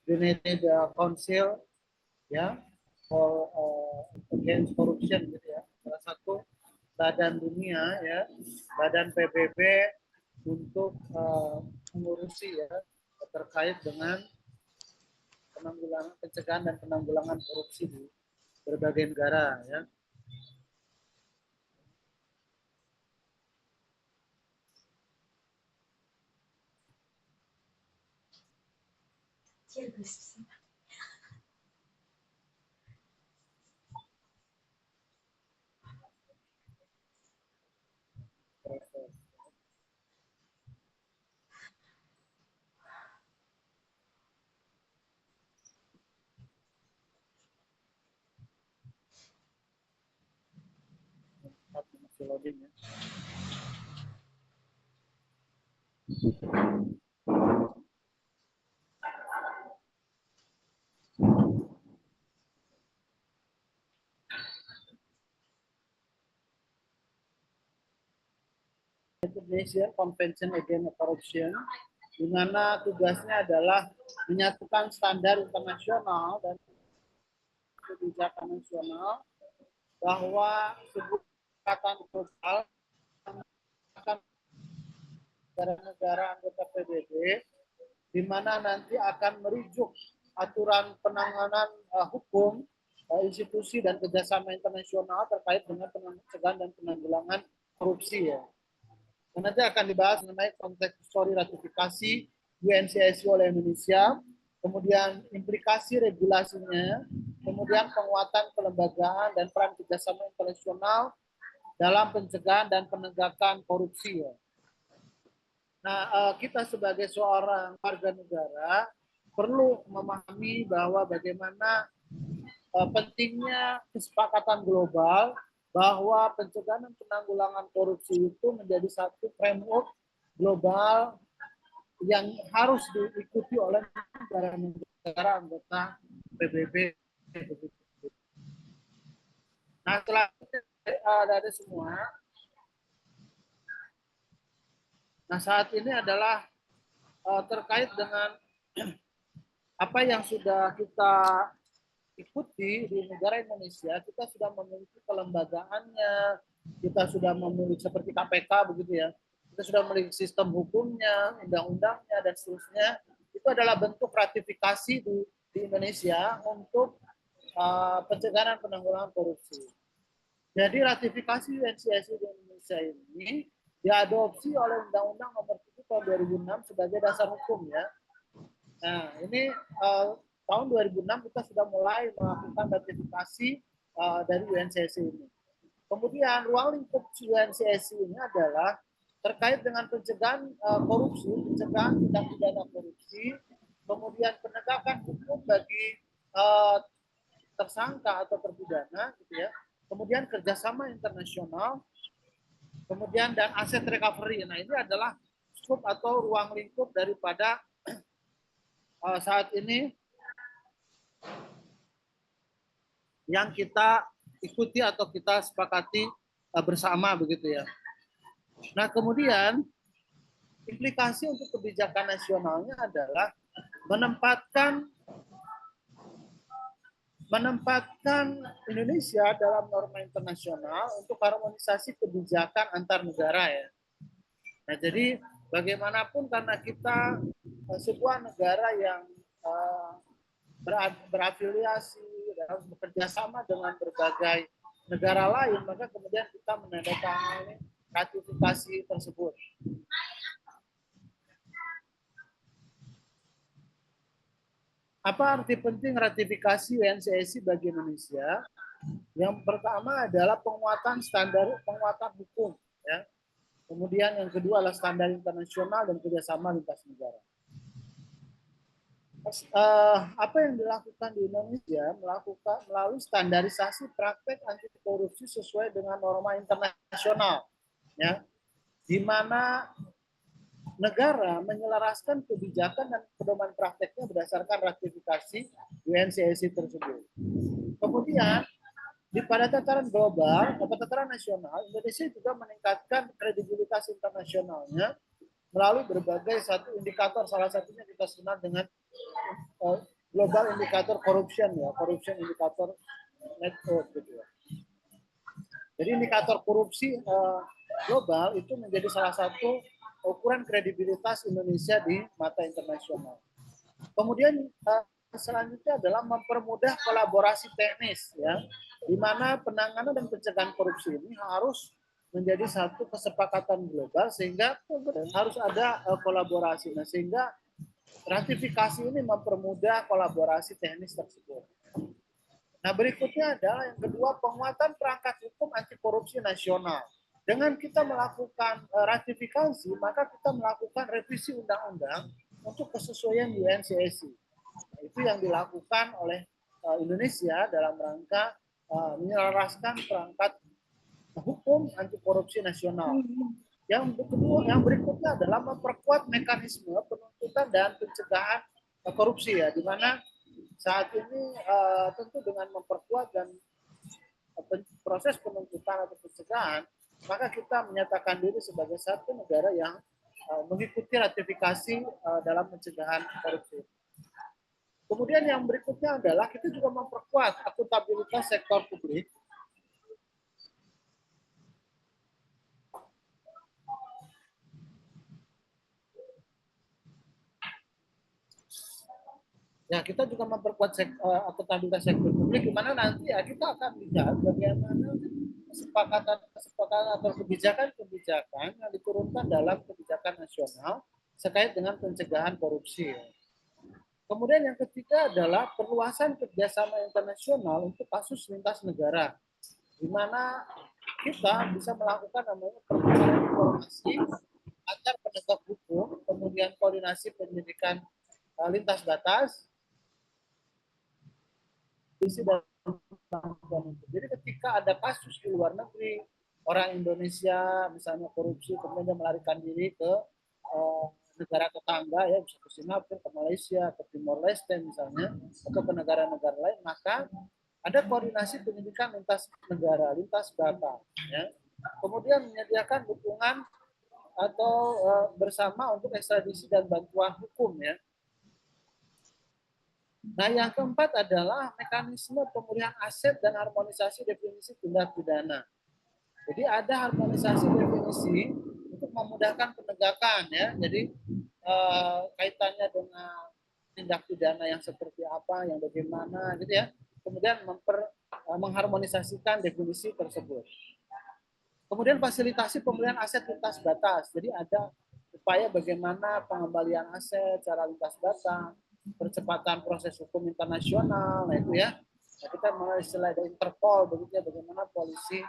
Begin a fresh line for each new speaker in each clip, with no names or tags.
United Council ya for against corruption gitu ya, salah satu badan dunia ya, badan PBB untuk mengurusi ya terkait dengan penanggulangan, pencegahan dan penanggulangan korupsi di berbagai negara ya. Masih loading ya. Indonesia Convention Against Corruption, di mana tugasnya adalah menyatukan standar internasional dan kebijakan nasional bahwa sebuah kesepakatan global akan negara-negara anggota PBB, di mana nanti akan merujuk aturan penanganan hukum, institusi dan kerjasama internasional terkait dengan pencegahan dan penanggulangan korupsi ya. Dan nanti akan dibahas mengenai konteks histori ratifikasi UNCSC oleh Indonesia, kemudian implikasi regulasinya, kemudian penguatan kelembagaan dan peran kerjasama internasional dalam pencegahan dan penegakan korupsi ya. Nah, kita sebagai seorang warga negara perlu memahami bahwa bagaimana pentingnya kesepakatan global bahwa pencegahan dan penanggulangan korupsi itu menjadi satu framework global yang harus diikuti oleh negara-negara anggota PBB. Nah, setelah dari semua, nah saat ini adalah terkait dengan apa yang sudah kita ikuti di negara Indonesia. Kita sudah memiliki kelembagaannya, kita sudah memiliki seperti KPK begitu ya, kita sudah memiliki sistem hukumnya, undang-undangnya dan seterusnya. Itu adalah bentuk ratifikasi di Indonesia untuk pencegahan dan penanggulangan korupsi. Jadi ratifikasi UNCSC di Indonesia ini diadopsi oleh Undang-Undang Nomor 7 Tahun 2006 sebagai dasar hukum ya. Nah, ini tahun 2006 kita sudah mulai melakukan ratifikasi dari UNCSC ini. Kemudian ruang lingkup UNCSC ini adalah terkait dengan pencegahan korupsi, pencegahan tindak pidana korupsi, kemudian penegakan hukum bagi tersangka atau terpidana, gitu ya. Kemudian kerjasama internasional, kemudian dan aset recovery. Nah, ini adalah skop atau ruang lingkup daripada saat ini yang kita ikuti atau kita sepakati bersama begitu ya. Nah, kemudian implikasi untuk kebijakan nasionalnya adalah menempatkan Indonesia dalam norma internasional untuk harmonisasi kebijakan antar negara ya. Nah, jadi bagaimanapun karena kita sebuah negara yang berafiliasi dan bekerja sama dengan berbagai negara lain, maka kemudian kita menandatangani ratifikasi tersebut. Apa arti penting ratifikasi UNCSC bagi Indonesia? Yang pertama adalah penguatan hukum, ya. Kemudian yang kedua adalah standar internasional dan kerjasama lintas negara. Apa yang dilakukan di Indonesia melalui standarisasi praktek anti korupsi sesuai dengan norma internasional, ya, di mana negara menyelaraskan kebijakan dan pedoman prakteknya berdasarkan ratifikasi UNCSC tersebut. Kemudian pada tataran global, pada tataran nasional, Indonesia juga meningkatkan kredibilitas internasionalnya melalui berbagai satu indikator, salah satunya kita kenal dengan global indikator corruption ya, corruption indikator network gitu ya. Jadi indikator korupsi global itu menjadi salah satu ukuran kredibilitas Indonesia di mata internasional. Kemudian selanjutnya adalah mempermudah kolaborasi teknis ya, di mana penanganan dan pencegahan korupsi ini harus menjadi satu kesepakatan global sehingga harus ada kolaborasi. Nah, sehingga ratifikasi ini mempermudah kolaborasi teknis tersebut. Nah, berikutnya adalah yang kedua, penguatan perangkat hukum anti korupsi nasional. Dengan kita melakukan ratifikasi, maka kita melakukan revisi undang-undang untuk kesesuaian UNCSC. Nah, itu yang dilakukan oleh Indonesia dalam rangka menyelaraskan perangkat hukum anti korupsi nasional. Yang kedua, yang berikutnya adalah memperkuat mekanisme penuntutan dan pencegahan korupsi ya, di mana saat ini tentu dengan memperkuat dan proses penuntutan atau pencegahan, maka kita menyatakan diri sebagai satu negara yang mengikuti ratifikasi dalam pencegahan korupsi. Kemudian yang berikutnya adalah kita juga memperkuat akuntabilitas sektor publik. Ya, kita juga memperkuat akuntabilitas sektor publik, di mana nanti ya kita akan lihat bagaimana kesepakatan atau kebijakan-kebijakan yang diturunkan dalam kebijakan nasional terkait dengan pencegahan korupsi. Kemudian yang ketiga adalah perluasan kerjasama internasional untuk kasus lintas negara, di mana kita bisa melakukan namanya pertukaran informasi antar penegak hukum, kemudian koordinasi penyidikan lintas batas. Jadi ketika ada kasus di luar negeri, orang Indonesia misalnya korupsi, kemudian dia melarikan diri ke negara tetangga ya, bisa ke Singapura, ke Malaysia, ke Timor Leste misalnya, atau ke negara-negara lain, maka ada koordinasi penyidikan lintas negara, lintas batas. Ya. Kemudian menyediakan dukungan atau bersama untuk ekstradisi dan bantuan hukum ya. Nah, yang keempat adalah mekanisme pemulihan aset dan harmonisasi definisi tindak pidana. Jadi ada harmonisasi definisi untuk memudahkan penegakan ya. Jadi kaitannya dengan tindak pidana yang seperti apa, yang bagaimana gitu ya. Kemudian mengharmonisasikan definisi tersebut. Kemudian fasilitasi pemulihan aset lintas batas. Jadi ada upaya bagaimana pengembalian aset secara lintas batas, percepatan proses hukum internasional, nah itu ya. Nah, kita mengenai istilah dari Interpol, begitu ya, bagaimana polisi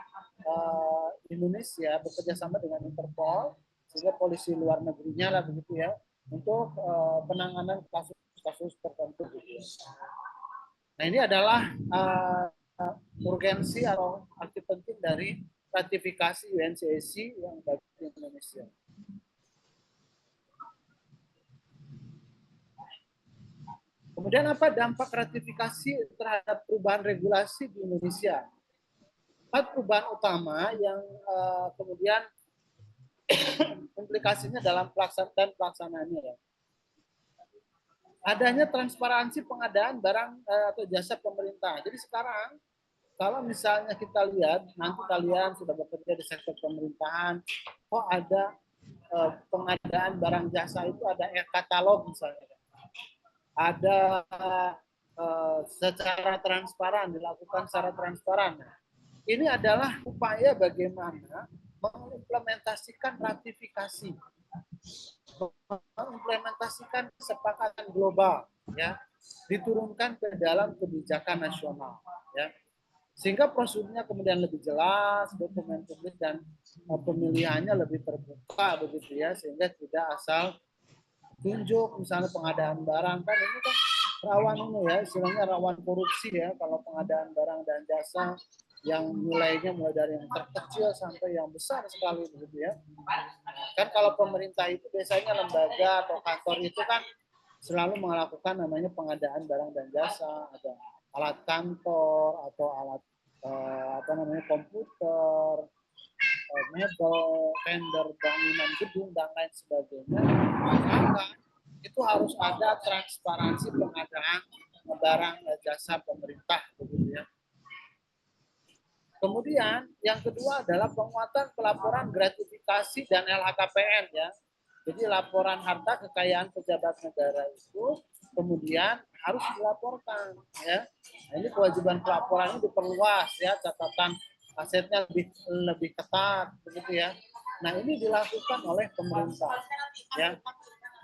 Indonesia bekerja sama dengan Interpol, sehingga polisi luar negerinya lah begitu ya, untuk penanganan kasus-kasus tertentu. Gitu ya. Nah ini adalah urgensi atau arti penting dari ratifikasi UNCSC yang bagi Indonesia. Kemudian apa dampak ratifikasi terhadap perubahan regulasi di Indonesia? 4 perubahan utama yang kemudian implikasinya dalam pelaksanaannya ya. Adanya transparansi pengadaan barang atau jasa pemerintah. Jadi sekarang kalau misalnya kita lihat, nanti kalian sudah bekerja di sektor pemerintahan, kok ada pengadaan barang jasa itu ada e-katalog misalnya. Ada secara transparan, dilakukan secara transparan. Ini adalah upaya bagaimana mengimplementasikan ratifikasi, mengimplementasikan kesepakatan global, ya, diturunkan ke dalam kebijakan nasional, ya, sehingga prosedurnya kemudian lebih jelas, dokumen publik dan pemilihannya lebih terbuka, begitu ya, sehingga tidak asal tunjuk misalnya pengadaan barang, kan ini kan rawan ini ya, istilahnya rawan korupsi ya, kalau pengadaan barang dan jasa yang nilainya mulai dari yang terkecil sampai yang besar sekali begitu ya. Kan kalau pemerintah itu biasanya lembaga atau kantor itu kan selalu melakukan namanya pengadaan barang dan jasa, ada alat kantor atau alat komputer, mebel, tender bangunan gedung dan lain sebagainya, maka itu harus ada transparansi pengadaan barang jasa pemerintah, begitu ya. Kemudian yang kedua adalah penguatan pelaporan gratifikasi dan LHKPN ya. Jadi laporan harta kekayaan pejabat negara itu kemudian harus dilaporkan ya. Nah, ini kewajiban pelaporannya diperluas ya, catatan asetnya lebih ketat begitu ya. Nah, ini dilakukan oleh pemerintah ya.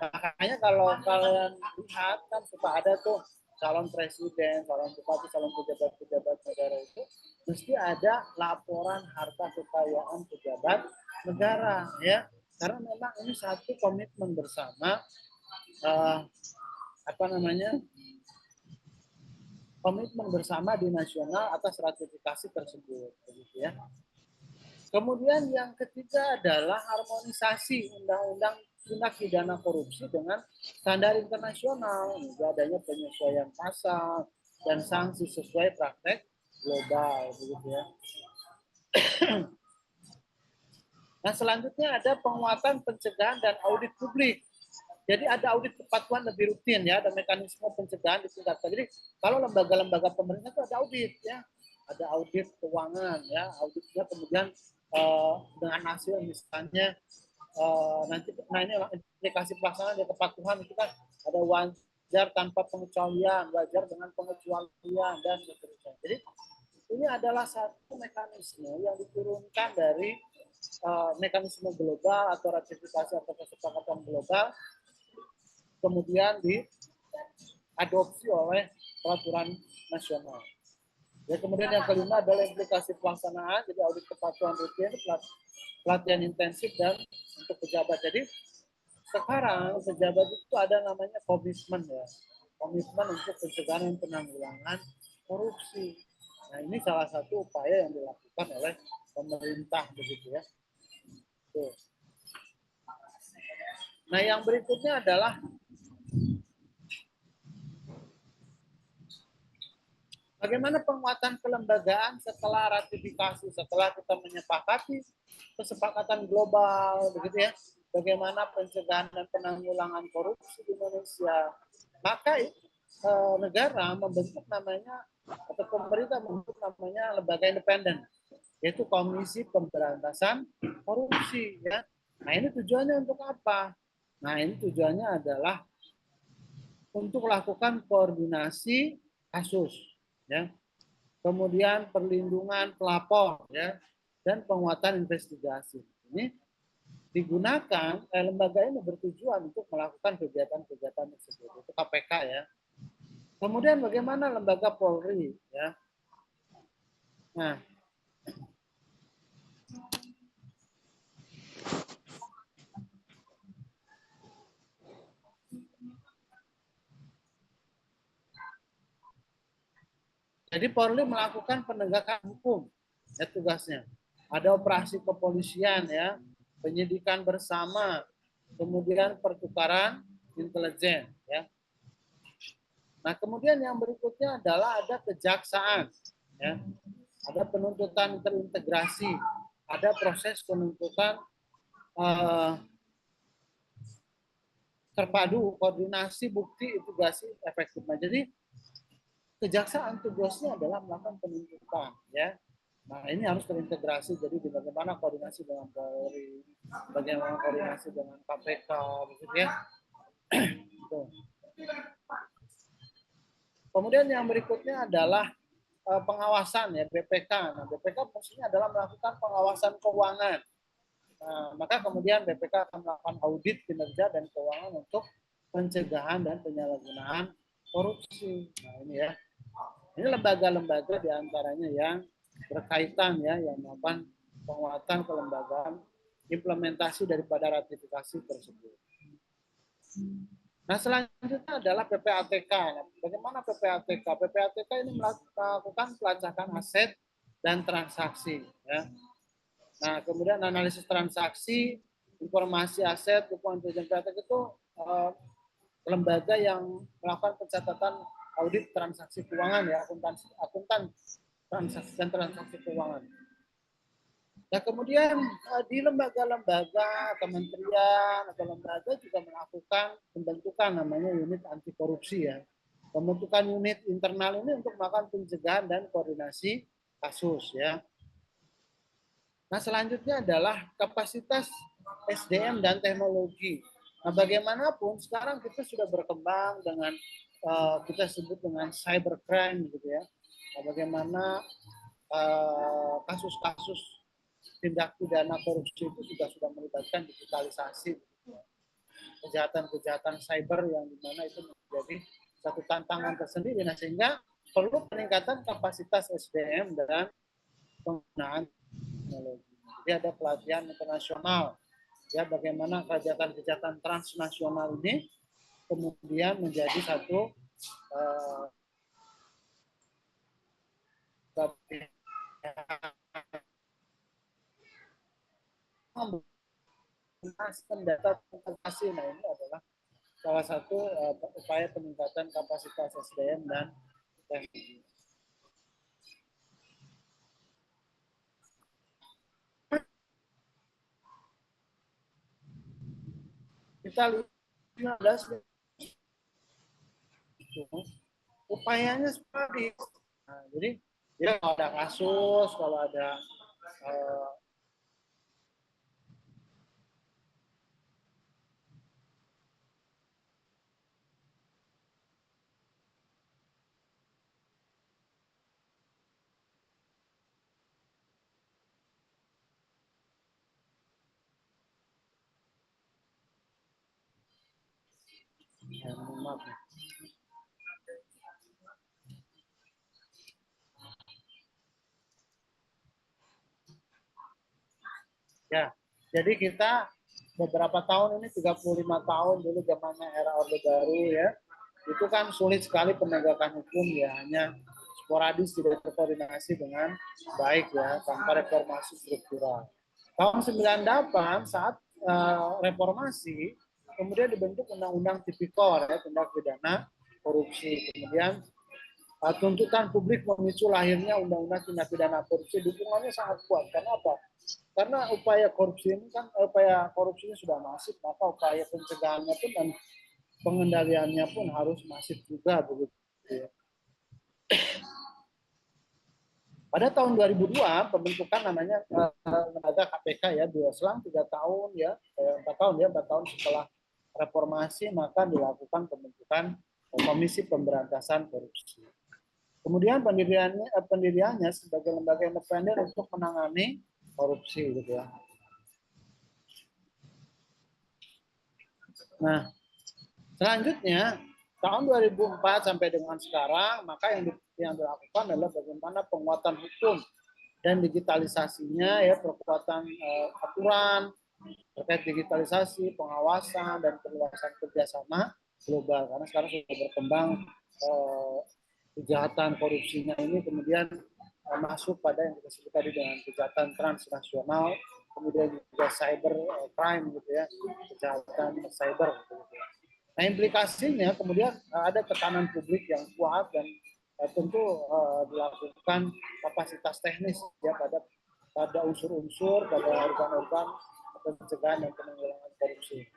Makanya kalau kalian lihat kan suka ada tuh calon presiden, calon bupati, calon pejabat-pejabat negara itu mesti ada laporan harta kekayaan pejabat negara ya, karena memang ini satu komitmen bersama komitmen bersama di nasional atas ratifikasi tersebut begitu ya. Kemudian yang ketiga adalah harmonisasi undang-undang tindak pidana korupsi dengan standar internasional, adanya penyesuaian pasal dan sanksi sesuai praktek global begitu ya. Nah, selanjutnya ada penguatan pencegahan dan audit publik. Jadi ada audit kepatuhan lebih rutin ya, ada mekanisme pencegahan di tingkat. Jadi kalau lembaga-lembaga pemerintah itu ada audit ya, ada audit keuangan ya, auditnya kemudian dengan hasil misalnya nanti, nah ini implikasi pelaksanaan dari kepatuhan itu kan ada wajar tanpa pengecualian, wajar dengan pengecualian dan seterusnya. Jadi ini adalah satu mekanisme yang diturunkan dari mekanisme global atau ratifikasi atau kesepakatan global, kemudian diadopsi oleh peraturan nasional. Ya, kemudian yang kelima adalah implikasi pelaksanaan, jadi audit kepatuhan rutin, pelatihan intensif dan untuk pejabat. Jadi sekarang pejabat itu ada namanya komitmen ya, komitmen untuk pencegahan dan penanggulangan korupsi. Nah, ini salah satu upaya yang dilakukan oleh pemerintah begitu ya. Tuh. Nah, yang berikutnya adalah bagaimana penguatan kelembagaan setelah ratifikasi, setelah kita menyepakati kesepakatan global, begitu ya. Bagaimana pencegahan dan penanggulangan korupsi di Indonesia. Maka negara membentuk namanya, atau pemerintah membentuk namanya lembaga independen, yaitu Komisi Pemberantasan Korupsi. Ya. Nah, ini tujuannya untuk apa? Nah, ini tujuannya adalah untuk melakukan koordinasi kasus, ya. Kemudian perlindungan pelapor, ya, dan penguatan investigasi. Ini digunakan, lembaga ini bertujuan untuk melakukan kegiatan-kegiatan tersebut. Itu KPK ya. Kemudian bagaimana lembaga Polri, ya. Nah, jadi Polri melakukan penegakan hukum, ya tugasnya. Ada operasi kepolisian, ya, penyidikan bersama, kemudian pertukaran intelijen, ya. Nah, kemudian yang berikutnya adalah ada kejaksaan, ya. Ada penuntutan terintegrasi, ada proses penuntutan terpadu, koordinasi, bukti, mitigasi efektif. Nah, jadi kejaksaan tugasnya adalah melakukan penuntutan, ya. Nah, ini harus terintegrasi. Jadi bagaimana koordinasi dengan Polri, bagaimana koordinasi dengan KPK, begitu ya. Kemudian yang berikutnya adalah pengawasan ya, BPK. Nah, BPK fungsinya adalah melakukan pengawasan keuangan. Nah, maka kemudian BPK akan melakukan audit kinerja dan keuangan untuk pencegahan dan penyalahgunaan korupsi. Nah, ini ya. Ini lembaga-lembaga diantaranya yang berkaitan ya, yang melakukan penguatan kelembagaan implementasi daripada ratifikasi tersebut. Nah, selanjutnya adalah PPATK. Nah, bagaimana PPATK? PPATK ini melakukan pelacakan aset dan transaksi. Ya. Nah, kemudian analisis transaksi, informasi aset, dukungan intelijen PPATK itu lembaga yang melakukan pencatatan audit transaksi keuangan ya, akuntan transaksi dan transaksi keuangan. Nah, kemudian di lembaga-lembaga, kementerian atau lembaga juga melakukan pembentukan namanya unit anti korupsi ya. Pembentukan unit internal ini untuk melakukan pencegahan dan koordinasi kasus ya. Nah, selanjutnya adalah kapasitas SDM dan teknologi. Nah, bagaimanapun sekarang kita sudah berkembang dengan kita sebut dengan cybercrime gitu ya. Nah, bagaimana kasus-kasus tindak pidana korupsi itu juga sudah melibatkan digitalisasi, kejahatan-kejahatan cyber yang dimana itu menjadi satu tantangan tersendiri. Nah, sehingga perlu peningkatan kapasitas SDM dan penggunaan teknologi. Jadi ada pelatihan internasional ya bagaimana kejahatan-kejahatan transnasional ini kemudian menjadi satu data transaksi. Nah, ini adalah salah satu upaya peningkatan kapasitas SDM dan teknologi. Kita lihat 15 upayanya seperti itu. Nah, jadi ya kalau ada kasus, kalau ada uh, maaf, ya. Jadi kita beberapa tahun ini 35 tahun dulu zamannya era Orde Baru ya. Itu kan sulit sekali penegakan hukum ya, hanya sporadis tidak terkoordinasi dengan baik ya tanpa reformasi struktural. Tahun 98 saat reformasi kemudian dibentuk Undang-Undang Tipikor ya tindak pidana korupsi. Kemudian tuntutan publik memicu lahirnya Undang-Undang Tindak Pidana Korupsi. Dukungannya sangat kuat. Karena apa? Karena upaya korupsi ini kan upaya korupsinya sudah masif, maka upaya pencegahannya pun dan pengendaliannya pun harus masif juga begitu. Pada tahun 2002 pembentukan namanya lembaga KPK ya, selang 3 tahun ya, 4 tahun ya, 4 tahun setelah reformasi maka dilakukan pembentukan Komisi Pemberantasan Korupsi. Kemudian pendiriannya sebagai lembaga independen untuk menangani korupsi gitu ya. Nah, selanjutnya tahun 2004 sampai dengan sekarang maka yang dilakukan adalah bagaimana penguatan hukum dan digitalisasinya ya, perkuatan aturan terkait digitalisasi, pengawasan dan perluasan kerjasama global karena sekarang sudah berkembang kejahatan korupsinya ini kemudian masuk pada yang kita sebut tadi dengan kejahatan transnasional, kemudian juga cyber crime gitu ya, kejahatan cyber gitu ya. Nah, implikasinya kemudian ada tekanan publik yang kuat dan tentu dilakukan kapasitas teknis ya pada unsur-unsur, pada organ-organ pencegahan dan penanggulangan korupsi.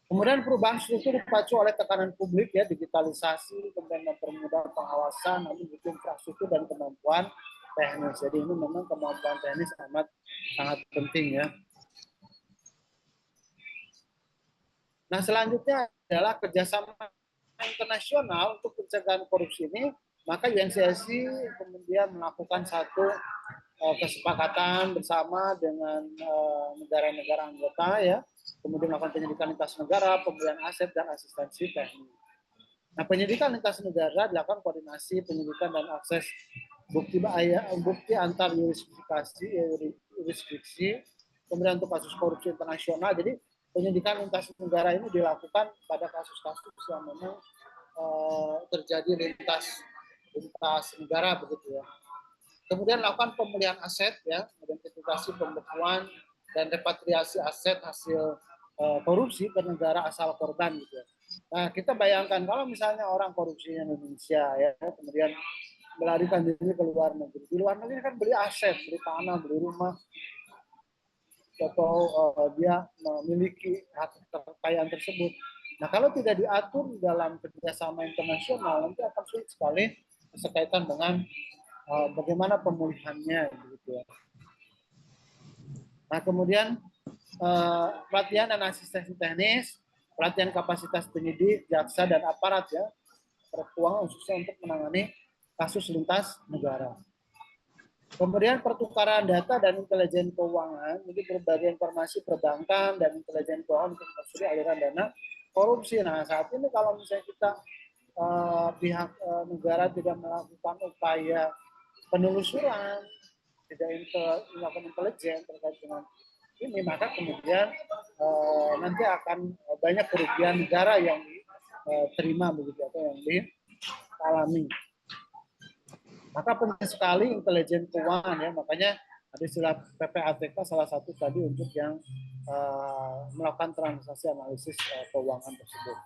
Kemudian perubahan struktur dipacu oleh tekanan publik ya, digitalisasi, kemudian mempermudah pengawasan, namun butuh infrastruktur dan kemampuan teknis. Jadi ini memang kemampuan teknis sangat penting ya. Nah, selanjutnya adalah kerjasama internasional untuk pencegahan korupsi ini. Maka UNCSC kemudian melakukan satu kesepakatan bersama dengan negara-negara anggota ya, kemudian melakukan penyidikan lintas negara, pemulihan aset dan asistensi teknis. Nah, penyidikan lintas negara dilakukan koordinasi penyidikan dan akses bukti antar jurisdiksi, kemudian untuk kasus korupsi internasional. Jadi penyidikan lintas negara ini dilakukan pada kasus-kasus yang memang terjadi lintas negara begitu ya. Kemudian lakukan pemulihan aset ya, identifikasi pembekuan dan repatriasi aset hasil korupsi ke negara asal korban gitu ya. Nah, kita bayangkan kalau misalnya orang korupsi di Indonesia ya, kemudian melarikan diri ke luar negeri. Di luar negeri kan beli aset, beli tanah, beli rumah, atau dia memiliki hak kekayaan tersebut. Nah, kalau tidak diatur dalam kerjasama internasional, nanti akan sulit sekali berkaitan dengan bagaimana pemulihannya, gitu ya. Nah, kemudian pelatihan dan asistensi teknis, pelatihan kapasitas penyidik, jaksa, dan aparat ya, keuangan khususnya untuk menangani kasus lintas negara. Kemudian pertukaran data dan intelijen keuangan, jadi berbagai informasi perbankan dan intelijen keuangan untuk menelusuri aliran dana korupsi. Nah, saat ini kalau misalnya kita pihak negara tidak melakukan upaya penelusuran, tidak melakukan intelijen terkait dengan ini, maka kemudian nanti akan banyak kerugian negara yang diterima begitu atau yang dialami. Maka penting sekali intelijen keuangan ya, makanya ada istilah PPATK salah satu tadi untuk yang melakukan transaksi analisis keuangan tersebut.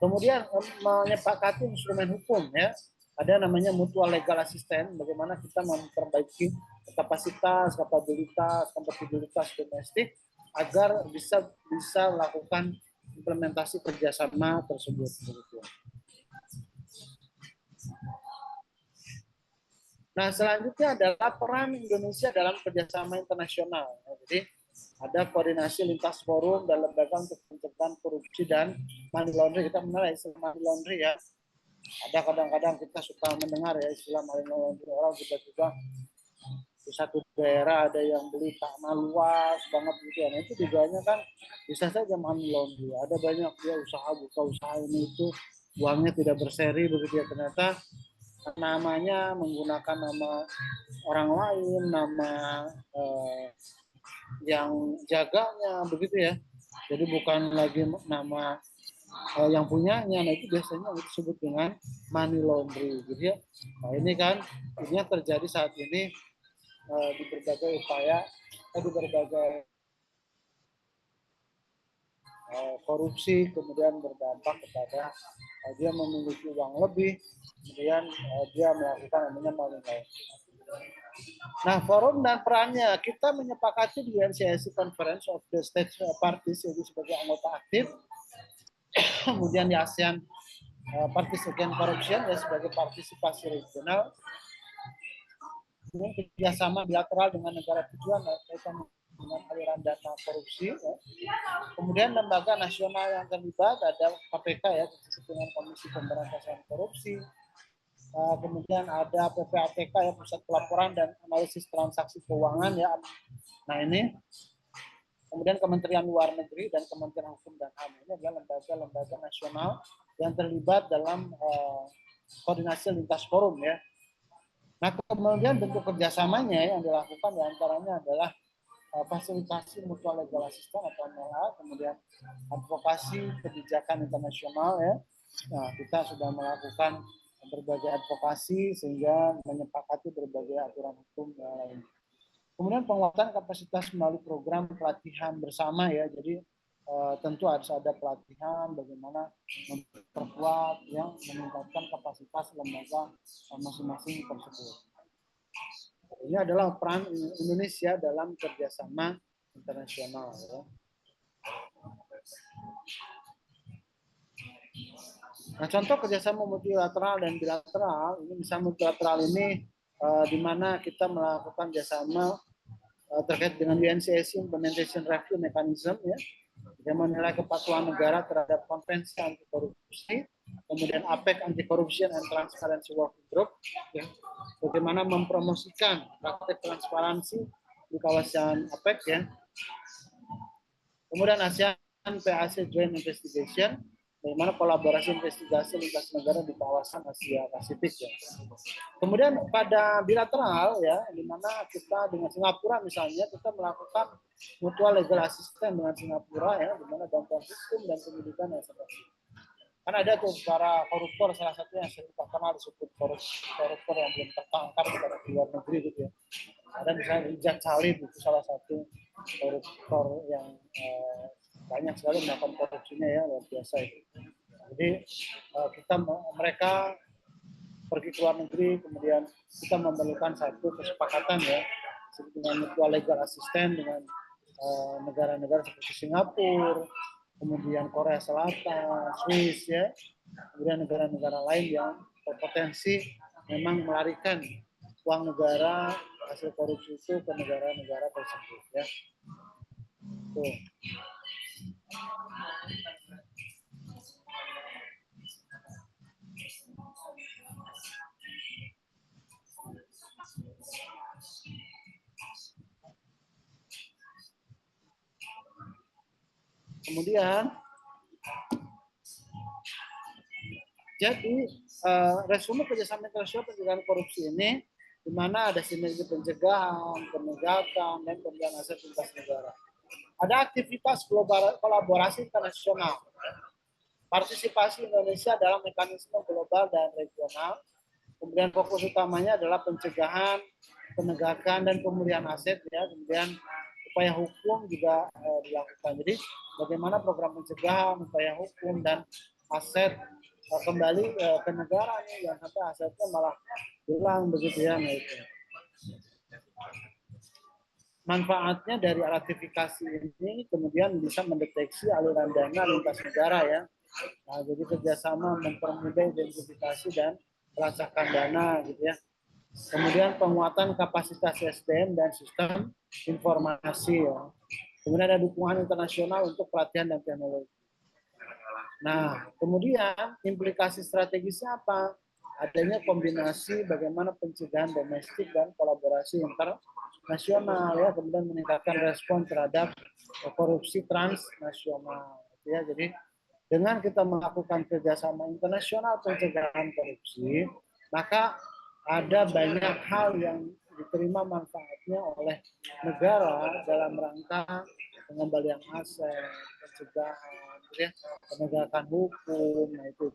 Kemudian menyepakati instrumen hukum ya, ada namanya mutual legal assistance, bagaimana kita memperbaiki kapasitas, kompatibilitas domestik agar bisa melakukan implementasi kerjasama tersebut. Nah, selanjutnya adalah peran Indonesia dalam kerjasama internasional. Jadi, ada koordinasi lintas forum dan lembaga untuk pencegahan korupsi dan money laundering. Kita mengenal istilah money laundering ya. Ada kadang-kadang kita suka mendengar ya istilah money laundering. Orang tiba-tiba di satu daerah ada yang beli tanah luas banget gitu ya. Nah, itu tujuannya kan bisa saja money laundering. Ada banyak dia buka usaha ini itu uangnya tidak berseri begitu ya, ternyata namanya menggunakan nama orang lain, nama yang jaganya begitu ya. Jadi bukan lagi nama yang punyanya. Nah, itu biasanya disebut dengan money laundering gitu ya. Nah, ini kan ini yang terjadi saat ini di berbagai upaya, di berbagai korupsi, kemudian berdampak kepada dia memiliki uang lebih, kemudian dia melakukan namanya money laundering. Nah, forum dan perannya, kita menyepakati di UNCIC Conference of the State Parties jadi sebagai anggota aktif, kemudian di ASEAN Parties Against Corruption ya sebagai partisipasi regional, kemudian kerjasama bilateral dengan negara tujuan dengan aliran dana korupsi. Ya. Kemudian lembaga nasional yang terlibat ada KPK ya, dengan Komisi Pemberantasan Korupsi. Kemudian ada PPATK ya, Pusat Pelaporan dan Analisis Transaksi Keuangan ya. Nah ini, kemudian Kementerian Luar Negeri dan Kementerian Hukum dan HAM ini adalah lembaga-lembaga nasional yang terlibat dalam koordinasi lintas forum ya. Nah kemudian bentuk kerjasamanya yang dilakukan diantaranya adalah fasilitasi mutual legal assistance atau MLA, kemudian advokasi kebijakan internasional ya. Nah kita sudah melakukan berbagai advokasi sehingga menyepakati berbagai aturan hukum yang lain. Kemudian penguatan kapasitas melalui program pelatihan bersama ya. Jadi tentu harus ada pelatihan bagaimana memperkuat yang meningkatkan kapasitas lembaga masing-masing tersebut. Ini adalah peran Indonesia dalam kerjasama internasional. Ya. Nah, contoh kerjasama multilateral dan bilateral, ini misalnya multilateral ini di mana kita melakukan kerjasama terkait dengan UNCIC Implementation Review Mechanism ya, yang menilai kepatuhan negara terhadap konvensi anti korupsi, kemudian APEC Anti Corruption and Transparency Working Group, ya, bagaimana mempromosikan praktek transparansi di kawasan APEC ya. Kemudian ASEAN PAC Joint Investigation, bagaimana kolaborasi investigasi lintas negara di kawasan Asia Pasifik ya. Kemudian pada bilateral ya, di mana kita dengan Singapura misalnya kita melakukan mutual legal assistance dengan Singapura ya, di mana bantuan hukum dan pendidikan yang seperti kan ada tuh para koruptor, salah satunya yang sering terkenal disebut koruptor yang belum tertangkap di luar negeri gitu ya. Ada misalnya Rijal Salim itu salah satu koruptor yang banyak sekali melakukan korupsinya ya, luar biasa itu. Jadi mereka pergi ke luar negeri, kemudian kita memerlukan satu kesepakatan ya dengan mutual legal assistance dengan negara-negara seperti Singapura, kemudian Korea Selatan, Swiss ya, kemudian negara-negara lain yang berpotensi memang melarikan uang negara hasil korupsi itu ke negara-negara tersebut ya. Tuh. Kemudian jadi resume kerjasama internasional pencegahan korupsi ini di mana ada sinergi pencegahan, penegakan, dan pemberian aset lintas negara. Ada aktivitas global kolaborasi internasional. Partisipasi Indonesia dalam mekanisme global dan regional. Kemudian fokus utamanya adalah pencegahan, penegakan, dan pemulihan aset ya. Kemudian upaya hukum juga dilakukan. Jadi bagaimana program pencegahan, upaya hukum, dan aset kembali ke negara nih, yang sampai asetnya malah hilang begitu ya. Nah, itu. Manfaatnya dari ratifikasi ini kemudian bisa mendeteksi aliran dana lintas negara ya. Nah, jadi kerjasama mempermudah identifikasi dan pelacakan dana gitu ya. Kemudian penguatan kapasitas SDM dan sistem informasi ya. Kemudian ada dukungan internasional untuk pelatihan dan teknologi. Nah, kemudian implikasi strategisnya apa? Adanya kombinasi bagaimana pencegahan domestik dan kolaborasi internasional ya, kemudian meningkatkan respon terhadap korupsi transnasional ya. Jadi dengan kita melakukan kerjasama internasional pencegahan korupsi, maka ada banyak hal yang diterima manfaatnya oleh negara dalam rangka pengembalian aset, pencegahan, ya, penegakan hukum. Nah, itu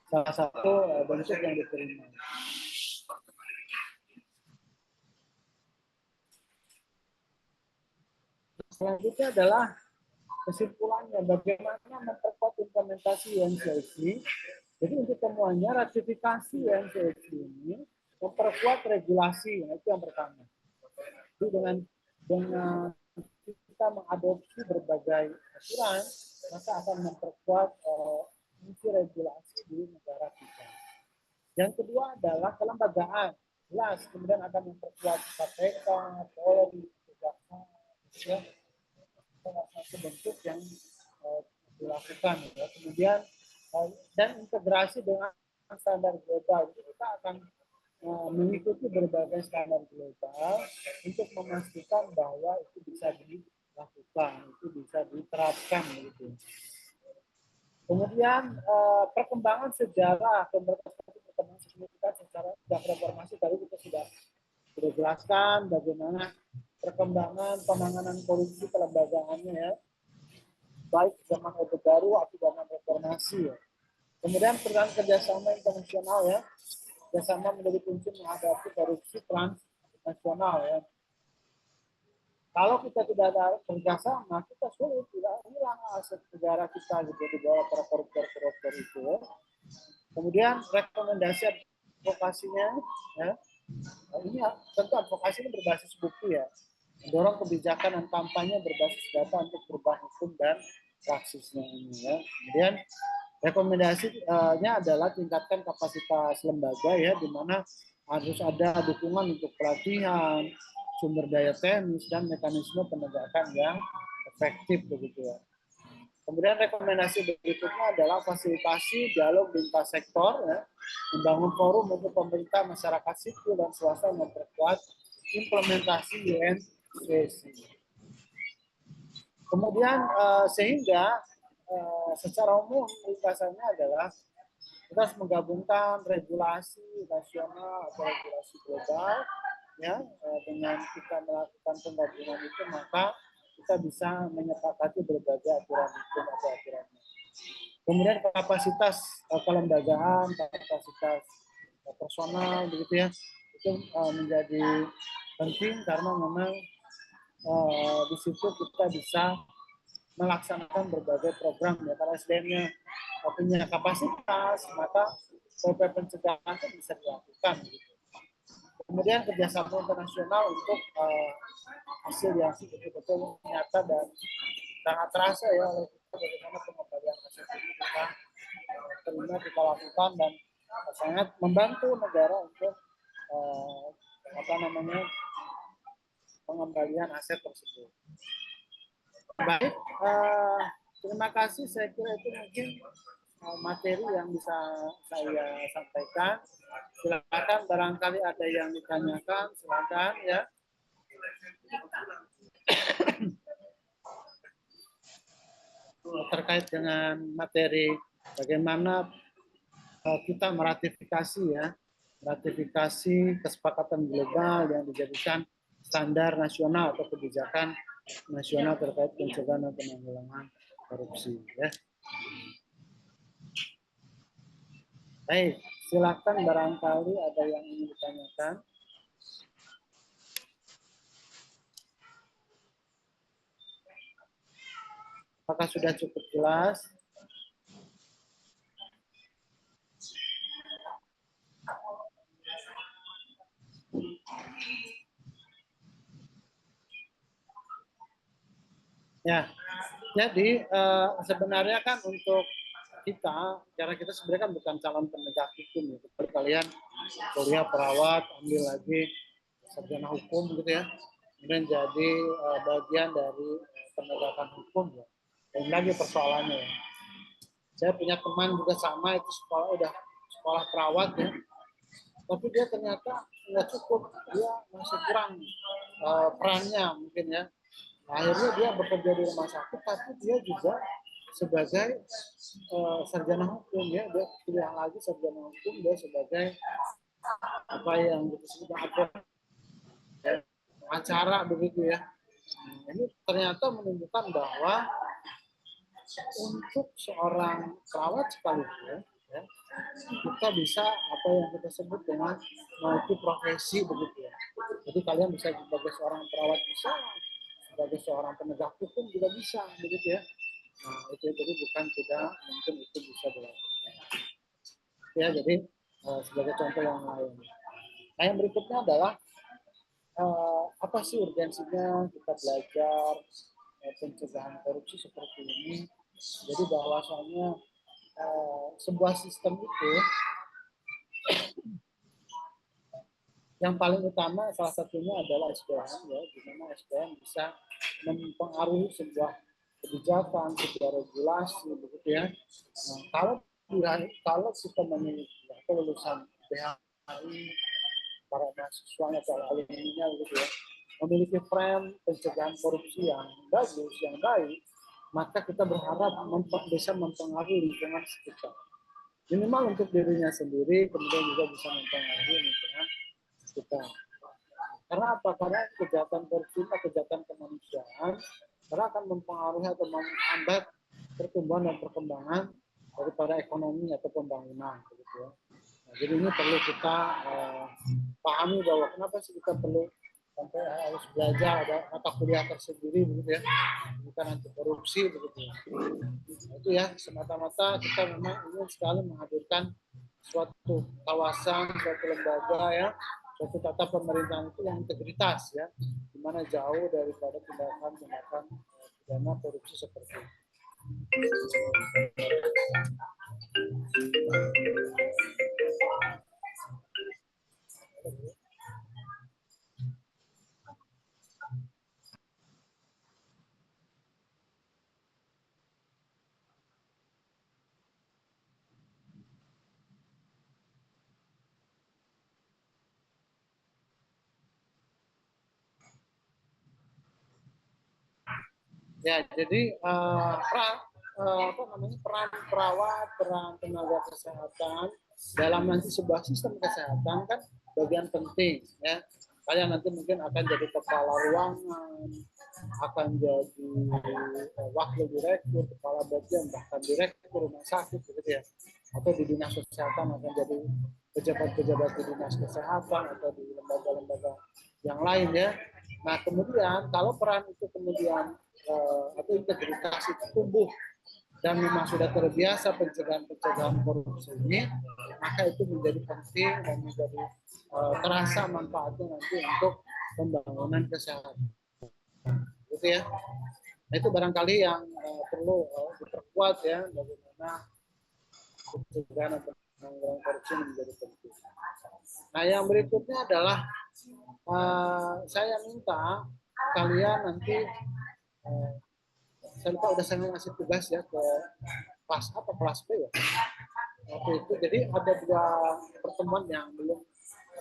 salah satu bentuk yang diterima. Selanjutnya adalah kesimpulannya bagaimana memperkuat implementasi UNCLC. Jadi untuk temuannya ratifikasi UNCLC ini memperkuat regulasi, nah, itu yang pertama. Jadi dengan kita mengadopsi berbagai aturan, maka akan memperkuat fungsi regulasi di negara kita. Yang kedua adalah kelembagaan. Jelas, kemudian akan memperkuat KPK, Polri, Kejaksaan, ya, salah satu bentuk yang dilakukan. Ya. Kemudian dan integrasi dengan standar global. Jadi kita akan mengikuti berbagai standar global untuk memastikan bahwa itu bisa dilakukan, itu bisa diterapkan gitu. Kemudian perkembangan sejarah perkembangan signifikan secara reformasi tadi kita sudah jelaskan bagaimana perkembangan penanganan korupsi kelembagaannya ya, baik zaman Orde Baru atau zaman reformasi ya. Kemudian peran kerjasama internasional ya, kerjasama menjadi kunci menghadapi korupsi transnasional ya. Kalau kita tidak ada kerjasama, kita sulit tidak hilang aset negara kita gitu di bawah para koruptor itu. Ya. Kemudian rekomendasi advokasinya, ya, ini tentu advokasi ini berbasis bukti ya, mendorong kebijakan dan kampanye berbasis data untuk perubahan hukum dan praksisnya ini. Ya. Kemudian rekomendasinya adalah tingkatkan kapasitas lembaga ya, di mana harus ada dukungan untuk pelatihan, sumber daya teknis, dan mekanisme penegakan yang efektif begitu ya. Kemudian rekomendasi berikutnya adalah fasilitasi dialog lintas sektor, ya, membangun forum untuk pemerintah, masyarakat sipil, dan swasta memperkuat implementasi UNCLC. Kemudian sehingga secara umum ringkasannya adalah kita harus menggabungkan regulasi nasional atau regulasi global, ya, dengan kita melakukan penggabungan itu maka kita bisa menyepakati berbagai aturan hukum atau aturan. Kemudian kapasitas kelembagaan, kapasitas personal, begitu ya, itu menjadi penting karena memang di situ kita bisa melaksanakan berbagai program ya, karena SDM-nya punya kapasitas, maka upaya pencegahan itu bisa dilakukan. Gitu. Kemudian kerjasama internasional untuk hasil yang betul-betul nyata dan sangat terasa ya oleh kita bagaimana pengembalian aset ini kita terima, kita lakukan dan sangat membantu negara untuk apa namanya pengembalian aset tersebut. Baik, terima kasih. Saya kira itu mungkin materi yang bisa saya sampaikan. Silakan barangkali ada yang ditanyakan, silakan ya. Terkait dengan materi bagaimana kita meratifikasi ya, ratifikasi kesepakatan global yang dijadikan standar nasional atau kebijakan nasional terkait pencegahan dan penanggulangan korupsi ya. Baik, silakan barangkali ada yang ingin ditanyakan. Apakah sudah cukup jelas? Ya, jadi sebenarnya kan untuk kita, karena kita sebenarnya kan bukan calon penegak hukum ya. Seperti kalian kuliah perawat, ambil lagi sarjana hukum gitu ya, kemudian jadi bagian dari penegakan hukum ya. Dan lagi persoalannya ya. Saya punya teman juga sama itu udah sekolah perawat ya, tapi dia ternyata nggak cukup, dia masih kurang perannya mungkin ya. Akhirnya dia bekerja di rumah sakit, tapi dia juga sebagai sarjana hukum ya, dia pilihan lagi sarjana hukum, dia sebagai apa yang disebut ya, acara begitu ya. Nah, ini ternyata menunjukkan bahwa untuk seorang perawat sekalipun ya, kita bisa apa yang kita sebut dengan multi profesi begitu ya. Jadi kalian bisa sebagai seorang perawat bisa, sebagai seorang penegak hukum juga bisa begitu ya. Nah, itu jadi bukan tidak mungkin itu bisa dilakukan. Ya, jadi sebagai contoh yang lain. Nah, yang berikutnya adalah apa sih urgensinya kita belajar pencegahan korupsi seperti ini. Jadi bahwasanya sebuah sistem itu yang paling utama salah satunya adalah SDM ya, di mana SDM bisa mempengaruhi sebuah kebijakan, sebuah regulasi begitu ya. Nah, kalau kita memiliki atau lulusan BHI, para mahasiswanya atau alumninya gitu ya, memiliki frame pencegahan korupsi yang bagus, yang baik, maka kita berharap bisa mempengaruhi lingkungan sekitar. Minimal untuk dirinya sendiri, kemudian juga bisa mempengaruhi lingkungan kita. Karena apa? Karena kejahatan korupsi atau kejahatan kemanusiaan karena akan mempengaruhi atau menghambat pertumbuhan dan perkembangan daripada ekonomi atau pembangunan. Gitu ya. Nah, jadi ini perlu kita pahami bahwa kenapa sih kita perlu sampai harus belajar ada mata kuliah tersendiri begitu ya, bukan anti korupsi begitu ya. Nah, itu ya semata-mata kita memang ingin sekali menghadirkan suatu kawasan, suatu lembaga ya, suatu tata pemerintahan itu yang integritas ya, di mana jauh daripada tindakan-tindakan pidana korupsi seperti itu. Ya, jadi peran perawat, peran tenaga kesehatan dalam nanti sebuah sistem kesehatan kan bagian penting ya. Kalian nanti mungkin akan jadi kepala ruangan, akan jadi wakil direktur, kepala bagian, bahkan direktur rumah sakit gitu ya. Atau di dinas kesehatan akan jadi pejabat-pejabat di dinas kesehatan atau di lembaga-lembaga yang lain ya. Nah, kemudian kalau peran itu kemudian atau integritas itu tumbuh dan memang sudah terbiasa pencegahan korupsi ini, maka itu menjadi penting dan menjadi terasa manfaatnya nanti untuk pembangunan kesehatan. Gitu ya. Nah, itu barangkali yang perlu diperkuat ya, bagaimana pencegahan atau penanggulangan korupsi menjadi penting. Nah, yang berikutnya adalah saya minta kalian nanti saya lupa udah saya ngasih tugas ya ke kelas apa kelas B ya waktu itu. Jadi ada dua pertemuan yang belum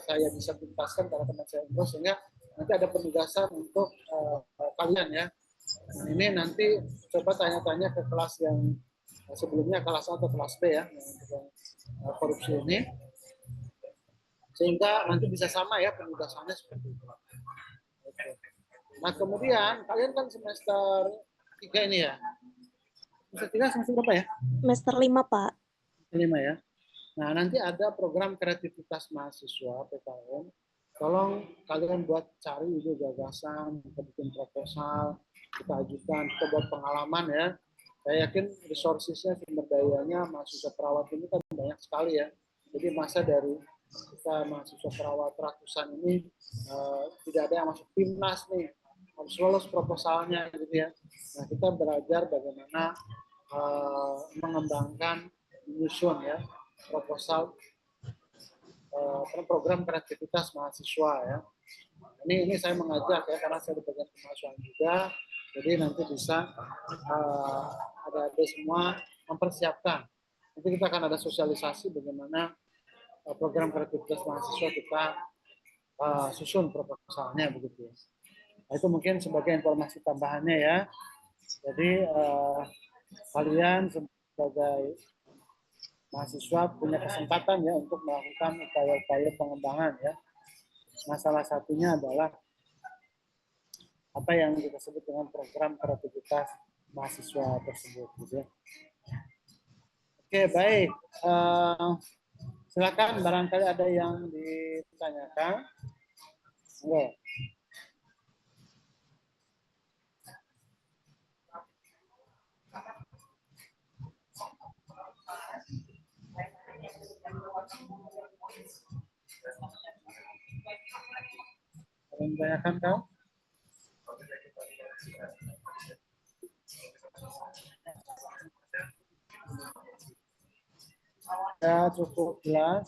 saya bisa tuntaskan karena teman saya umroh, sehingga nanti ada penugasan untuk kalian ya. Nah, ini nanti coba tanya-tanya ke kelas yang sebelumnya, kelas A atau kelas B ya, yang korupsi ini, sehingga nanti bisa sama ya penugasannya seperti itu. Nah, kemudian kalian kan semester 3 ini ya. Semester 3 semester berapa ya?
Semester 5, Pak.
5 ya. Nah, nanti ada program kreativitas mahasiswa PKN. Tolong kalian buat cari ide gagasan, kita bikin proposal, kita ajukan, kita buat pengalaman ya. Saya yakin resourcesnya, sumber dayanya mahasiswa perawat ini kan banyak sekali ya. Jadi masa dari kita mahasiswa perawat ratusan ini tidak ada yang masuk timnas nih, harus lolos proposalnya gitu ya. Nah, kita belajar bagaimana mengembangkan menyusun ya proposal program kreativitas mahasiswa ya. Ini saya mengajak ya karena saya di bagian kemahasiswaan juga, jadi nanti bisa ada semua mempersiapkan. Nanti kita akan ada sosialisasi bagaimana program kreativitas mahasiswa kita susun proposalnya begitu ya. Nah, itu mungkin sebagai informasi tambahannya ya. Jadi kalian sebagai mahasiswa punya kesempatan ya untuk melakukan upaya-upaya pengembangan ya. Nah, salah satunya adalah apa yang kita sebut dengan program kreativitas mahasiswa tersebut gitu ya. Oke, baik. Silakan barangkali ada yang ditanyakan. Oke. Ada yang ditanyakan kau? Ya, cukup jelas.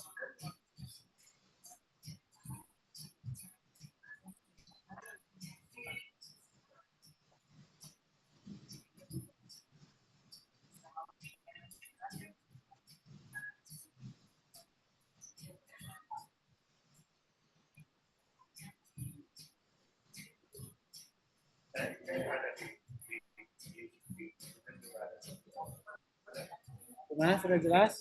Gimana, sudah jelas?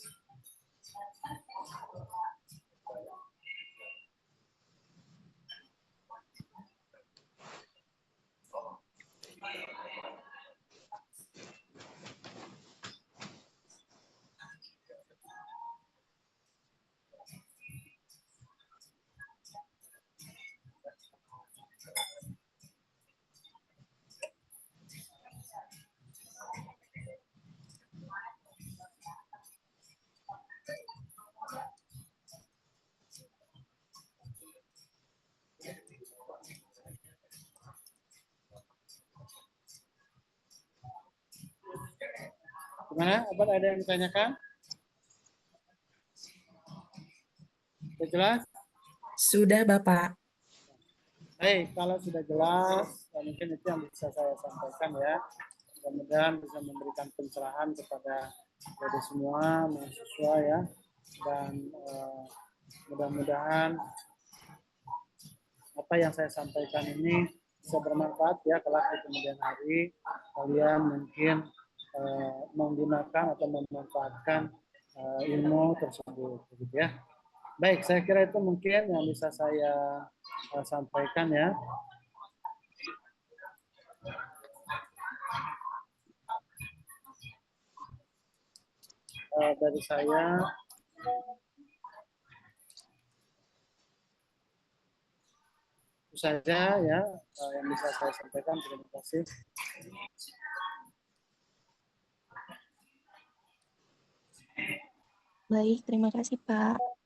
Gimana? Apa ada yang ditanyakan? Sudah jelas?
Sudah, Bapak.
Baik, kalau sudah jelas, ya mungkin itu yang bisa saya sampaikan ya. Mudah-mudahan bisa memberikan pencerahan kepada semua mahasiswa ya. Dan mudah-mudahan apa yang saya sampaikan ini bisa bermanfaat ya kelak di kemudian hari kalian mungkin menggunakan atau memanfaatkan ilmu tersebut begitu ya. Baik, saya kira itu mungkin yang bisa saya sampaikan ya. Dari saya itu saja ya yang bisa saya sampaikan. Terima kasih.
Baik, terima kasih Pak.